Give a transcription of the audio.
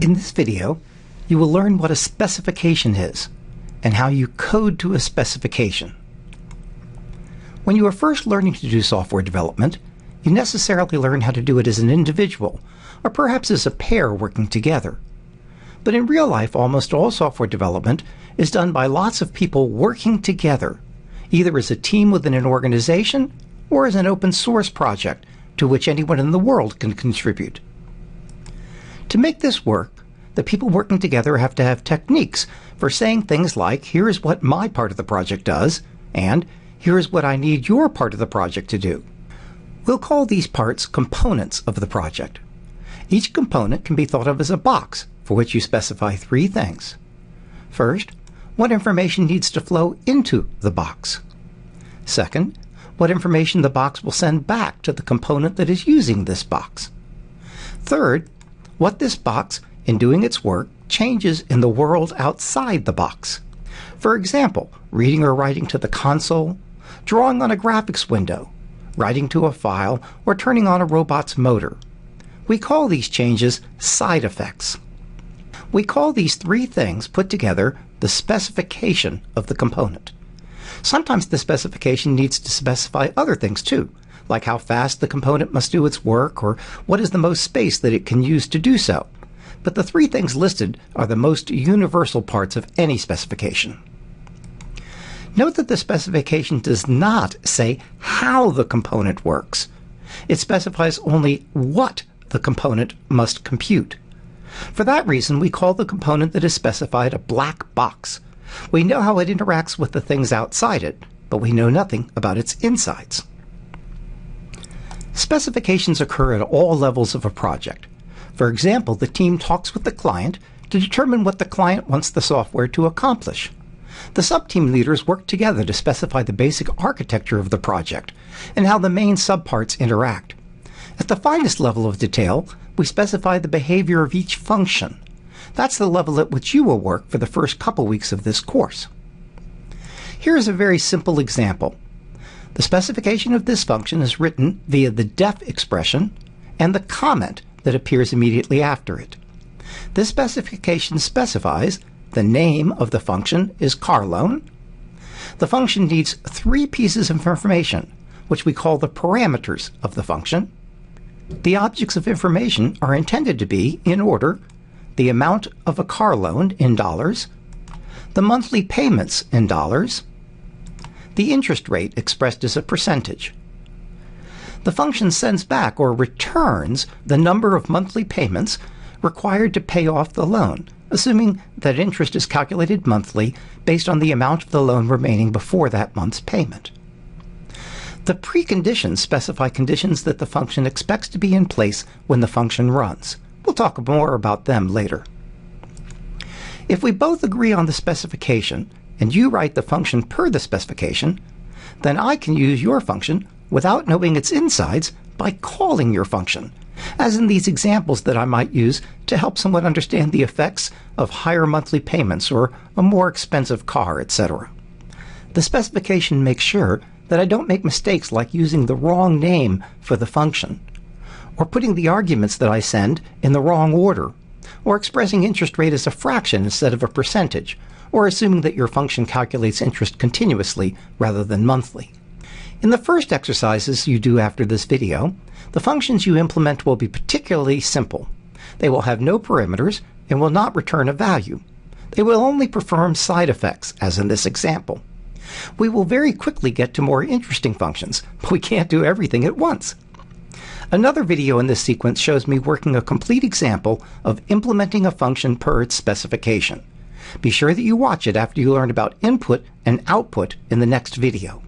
In this video, you will learn what a specification is and how you code to a specification. When you are first learning to do software development, you necessarily learn how to do it as an individual, or perhaps as a pair working together. But in real life, almost all software development is done by lots of people working together, either as a team within an organization or as an open source project to which anyone in the world can contribute. To make this work, the people working together have to have techniques for saying things like, here is what my part of the project does, and here is what I need your part of the project to do. We'll call these parts components of the project. Each component can be thought of as a box for which you specify three things. First, what information needs to flow into the box. Second, what information the box will send back to the component that is using this box. Third, what this box, in doing its work, changes in the world outside the box. For example, reading or writing to the console, drawing on a graphics window, writing to a file, or turning on a robot's motor. We call these changes side effects. We call these three things put together the specification of the component. Sometimes the specification needs to specify other things too, like how fast the component must do its work or what is the most space that it can use to do so. But the three things listed are the most universal parts of any specification. Note that the specification does not say how the component works. It specifies only what the component must compute. For that reason, we call the component that is specified a black box. We know how it interacts with the things outside it, but we know nothing about its insides. Specifications occur at all levels of a project. For example, the team talks with the client to determine what the client wants the software to accomplish. The sub-team leaders work together to specify the basic architecture of the project and how the main subparts interact. At the finest level of detail, we specify the behavior of each function. That's the level at which you will work for the first couple weeks of this course. Here is a very simple example. The specification of this function is written via the def expression and the comment that appears immediately after it. This specification specifies the name of the function is car loan. The function needs three pieces of information, which we call the parameters of the function. The objects of information are intended to be, in order, the amount of a car loan in dollars, the monthly payments in dollars, the interest rate expressed as a percentage. The function sends back or returns the number of monthly payments required to pay off the loan, assuming that interest is calculated monthly based on the amount of the loan remaining before that month's payment. The preconditions specify conditions that the function expects to be in place when the function runs. We'll talk more about them later. If we both agree on the specification and you write the function per the specification, then I can use your function without knowing its insides by calling your function, as in these examples that I might use to help someone understand the effects of higher monthly payments or a more expensive car, etc. The specification makes sure that I don't make mistakes like using the wrong name for the function, or putting the arguments that I send in the wrong order, or expressing interest rate as a fraction instead of a percentage, or assuming that your function calculates interest continuously rather than monthly. In the first exercises you do after this video, the functions you implement will be particularly simple. They will have no parameters and will not return a value. They will only perform side effects, as in this example. We will very quickly get to more interesting functions, but we can't do everything at once. Another video in this sequence shows me working a complete example of implementing a function per its specification. Be sure that you watch it after you learn about input and output in the next video.